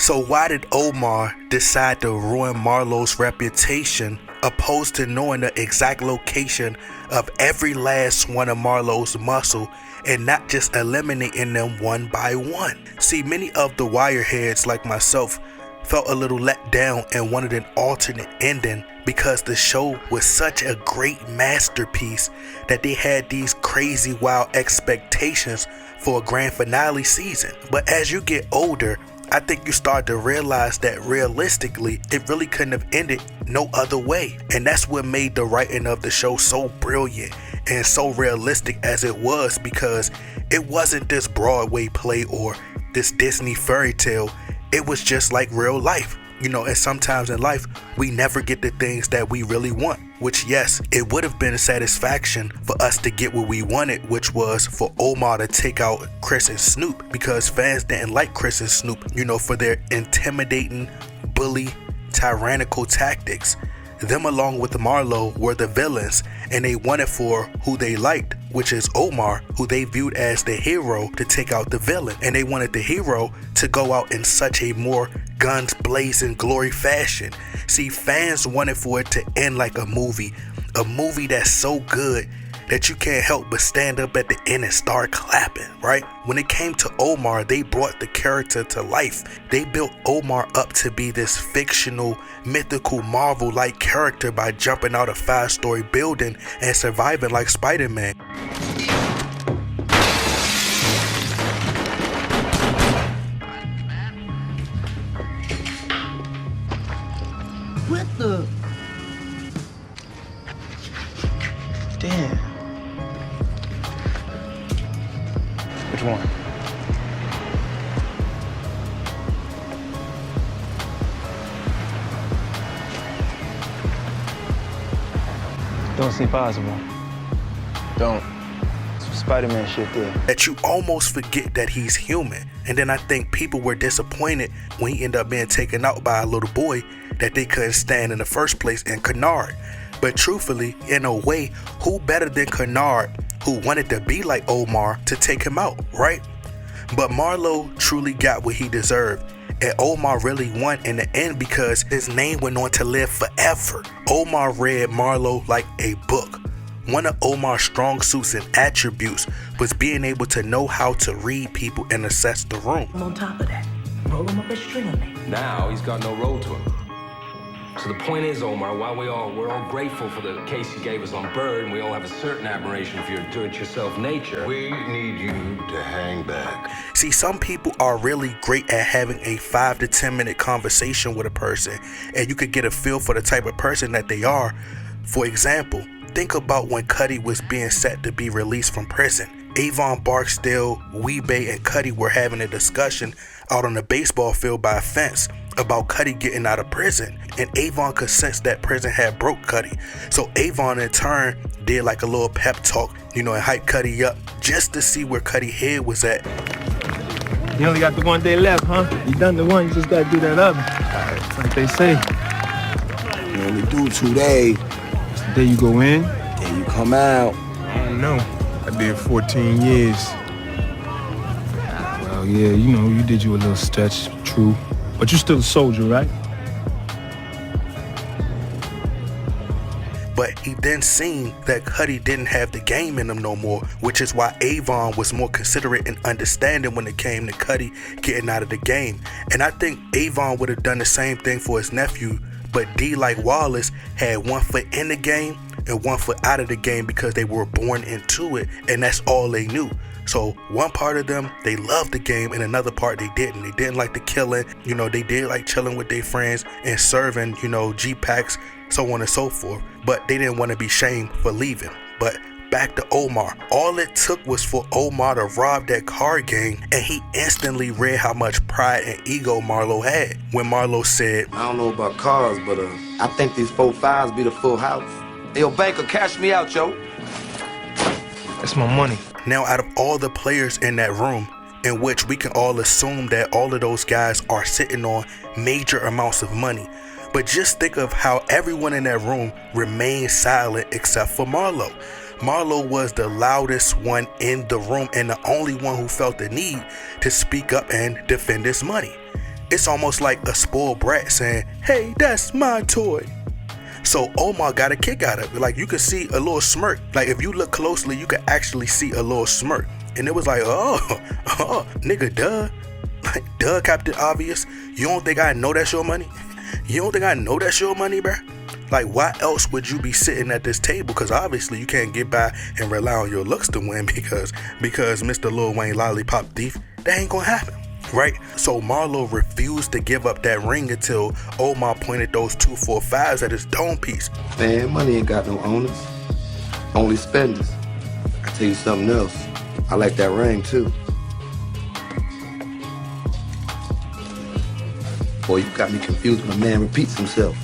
So why did Omar decide to ruin Marlo's reputation opposed to knowing the exact location of every last one of Marlo's muscle and not just eliminating them one by one? See, many of the wireheads like myself felt a little let down and wanted an alternate ending because the show was such a great masterpiece that they had these crazy wild expectations for a grand finale season. But as you get older, I think you start to realize that realistically, it really couldn't have ended no other way. And that's what made the writing of the show so brilliant and so realistic as it was, because it wasn't this Broadway play or this Disney fairy tale. It was just like real life. You know, and sometimes in life, we never get the things that we really want, which yes, it would have been a satisfaction for us to get what we wanted, which was for Omar to take out Chris and Snoop, because fans didn't like Chris and Snoop, you know, for their intimidating, bully, tyrannical tactics. Them along with Marlo were the villains, and they wanted for who they liked, which is Omar, who they viewed as the hero, to take out the villain. And they wanted the hero to go out in such a more guns blazing glory fashion. See, fans wanted for it to end like a movie that's so good that you can't help but stand up at the end and start clapping, right? When it came to Omar, they brought the character to life. They built Omar up to be this fictional, mythical, Marvel-like character by jumping out a 5-story building and surviving like Spider-Man. What the? Damn. Which one? Don't seem possible. Don't. Some Spider-Man shit there. That you almost forget that he's human. And then I think people were disappointed when he ended up being taken out by a little boy that they couldn't stand in the first place in Kennard. But truthfully, in a way, who better than Kennard, who wanted to be like Omar, to take him out, right? But Marlo truly got what he deserved, and Omar really won in the end because his name went on to live forever. Omar read Marlo like a book. One of Omar's strong suits and attributes was being able to know how to read people and assess the room. On top of that, roll him up a string of me. Now he's got no role to him. So the point is, Omar, while we're all grateful for the case you gave us on Bird, and we all have a certain admiration for your do-it-yourself nature, we need you to hang back. See, some people are really great at having a 5 to 10 minute conversation with a person, and you could get a feel for the type of person that they are. For example, think about when Cuddy was being set to be released from prison. Avon Barksdale, Weebay, and Cuddy were having a discussion out on the baseball field by a fence about Cuddy getting out of prison, and Avon could sense that prison had broke Cuddy. So Avon in turn did like a little pep talk, you know, and hyped Cuddy up just to see where Cuddy's head was at. You only got the one day left, huh? You done the one, you just gotta do that other. It's like they say. You only do 2 days. It's the day you go in, Then you come out. I don't know. I did 14 years. Well, yeah, you know, you did you a little stretch, true. But you're still a soldier, right? But he then seen that Cuddy didn't have the game in him no more, which is why Avon was more considerate and understanding when it came to Cuddy getting out of the game. And I think Avon would have done the same thing for his nephew, but D, like Wallace, had 1 foot in the game and 1 foot out of the game because they were born into it, and that's all they knew. So one part of them, they loved the game, and another part they didn't. They didn't like the killing, you know, they did like chilling with their friends and serving, you know, G-Packs, so on and so forth. But they didn't want to be shamed for leaving. But back to Omar. All it took was for Omar to rob that card game, and he instantly read how much pride and ego Marlo had. When Marlo said, I don't know about cars, but I think these 4-5s be the full house. Yo, banker, cash me out, yo. That's my money. now out of all the players in that room, in which we can all assume that all of those guys are sitting on major amounts of money, but just think of how everyone in that room remained silent except for Marlo. Marlo was the loudest one in the room and the only one who felt the need to speak up and defend his money. It's almost like a spoiled brat saying, hey, that's my toy. So Omar got a kick out of it. Like, you could see a little smirk. Like, if you look closely, you could actually see a little smirk. And it was like, oh, nigga, duh. Like, duh, Captain Obvious. You don't think I know that's your money? You don't think I know that's your money, bruh? Like, why else would you be sitting at this table? Because obviously you can't get by and rely on your looks to win because Mr. Lil Wayne Lollipop Thief, that ain't gonna happen, right? So Marlo refused to give up that ring until Omar pointed those 245s at his dome piece. Man, money ain't got no owners, only spenders. I tell you something else. I like that ring too. Boy, you got me confused when a man repeats himself.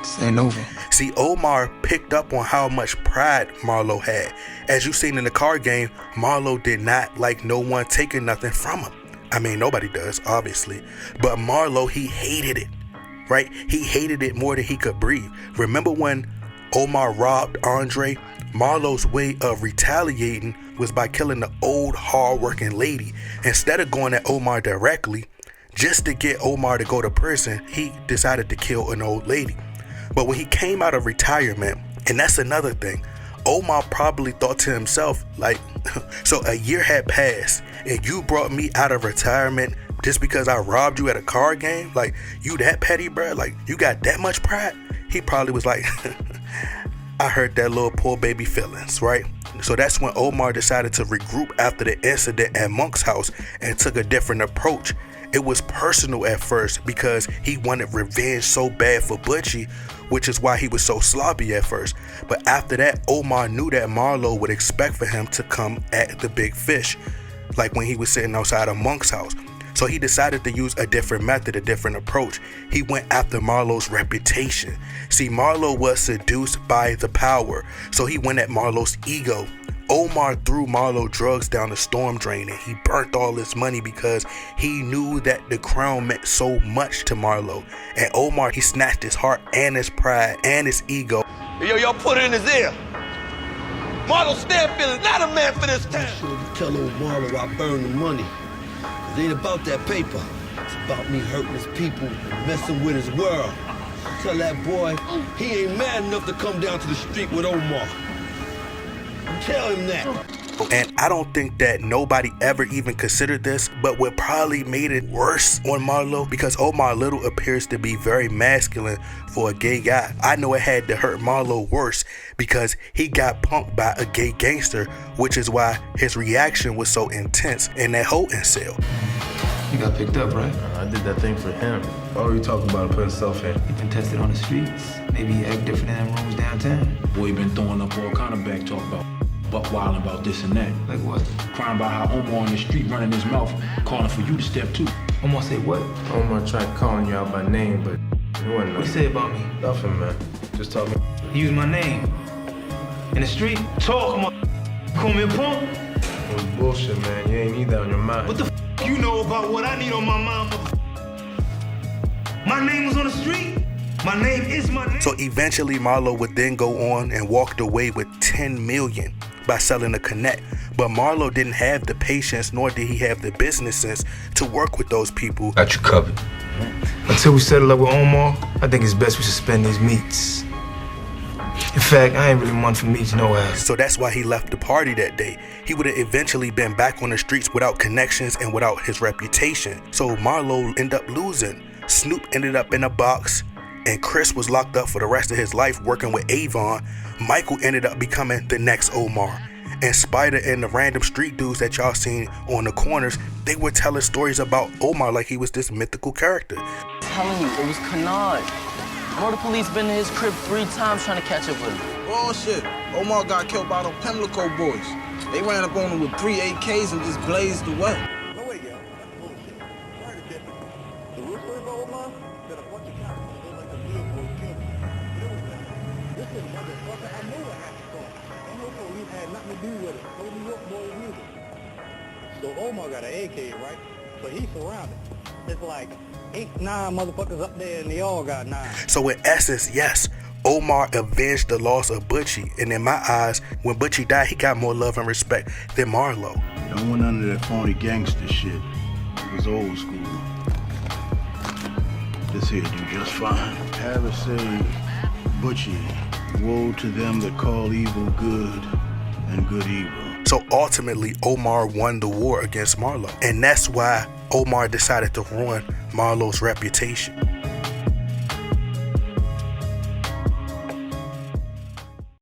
This ain't over. See, Omar picked up on how much pride Marlo had. As you seen in the card game, Marlo did not like no one taking nothing from him. I mean, nobody does, obviously. But Marlo, he hated it, right? He hated it more than he could breathe. Remember when Omar robbed Andre? Marlo's way of retaliating was by killing the old hard-working lady. Instead of going at Omar directly, just to get Omar to go to prison, he decided to kill an old lady. But when he came out of retirement, and that's another thing, Omar probably thought to himself, like, so a year had passed and you brought me out of retirement just because I robbed you at a card game? Like, you that petty, bruh? Like, you got that much pride? He probably was like, I hurt that little poor baby feelings, right? So that's when Omar decided to regroup after the incident at Monk's house and took a different approach. It was personal at first because he wanted revenge so bad for Butchie, which is why he was so sloppy at first. But after that, Omar knew that Marlo would expect for him to come at the big fish, like when he was sitting outside of Monk's house. So he decided to use a different method, a different approach. He went after Marlo's reputation. See, Marlo was seduced by the power, so he went at Marlo's ego. Omar threw Marlo drugs down the storm drain and he burnt all his money because he knew that the crown meant so much to Marlo. And Omar, he snatched his heart and his pride and his ego. Yo, put it in his ear. Marlo Stanfield is not a man for this town. Tell old Marlo I burned the money. It ain't about that paper. It's about me hurting his people and messing with his world. Tell that boy he ain't mad enough to come down to the street with Omar. Tell him that. And I don't think that nobody ever even considered this, but what probably made it worse on Marlo, because Omar Little appears to be very masculine for a gay guy. I know it had to hurt Marlo worse because he got punked by a gay gangster, which is why his reaction was so intense in that holding cell. You got picked up, right? I did that thing for him. Why were you talking about putting himself in? You been tested on the streets. Maybe you act different in them rooms downtown. Boy, been throwing up all kind of back talk about buck wilding about this and that. Like what? Crying about how Omar on the street running his mouth, calling for you to step too. Omar say what? Omar tried calling you out by name, but it wasn't What you say about me? nothing, man. Just talking. He used my name. In the street? Talk, call me a punk? It was bullshit, man. You ain't need that on your mind. What the you know about what I need on my mind? My name was on the street. My name is my name. So eventually Marlo would then go on and walked away with $10 million by selling a Connect. But Marlo didn't have the patience, nor did he have the business sense to work with those people. Got you covered. Until we settle up with Omar, I think it's best we suspend these meets. In fact, I ain't really one for meets, no ass. So that's why he left the party that day. He would have eventually been back on the streets without connections and without his reputation. So Marlo ended up losing. Snoop ended up in a box, and Chris was locked up for the rest of his life working with Avon. Michael ended up becoming the next Omar. And Spider and the random street dudes that y'all seen on the corners, they were telling stories about Omar like he was this mythical character. I'm telling you, it was Canard. I know the police been to his crib 3 times trying to catch up with him. Oh shit, Omar got killed by the Pimlico boys. They ran up on him with 3 AKs and just blazed away. No way, yo. That's bullshit. Very different. The real story about Omar, that a bunch of cops looked like the real boys killed him. This is motherfucker, I know what happened to him. I know police had nothing to do with it. No New York boys either. So Omar got an AK, right? So he's surrounded. It's like 8, 9 motherfuckers up there and they all got 9. So in essence, yes, Omar avenged the loss of Butchie, and in my eyes, when Butchie died, he got more love and respect than Marlo. Don't want none of that phony gangster shit. It was old school. This here do just fine. Have it say, Butchie, woe to them that call evil good and good evil. So ultimately, Omar won the war against Marlo, and that's why Omar decided to ruin Marlo's reputation.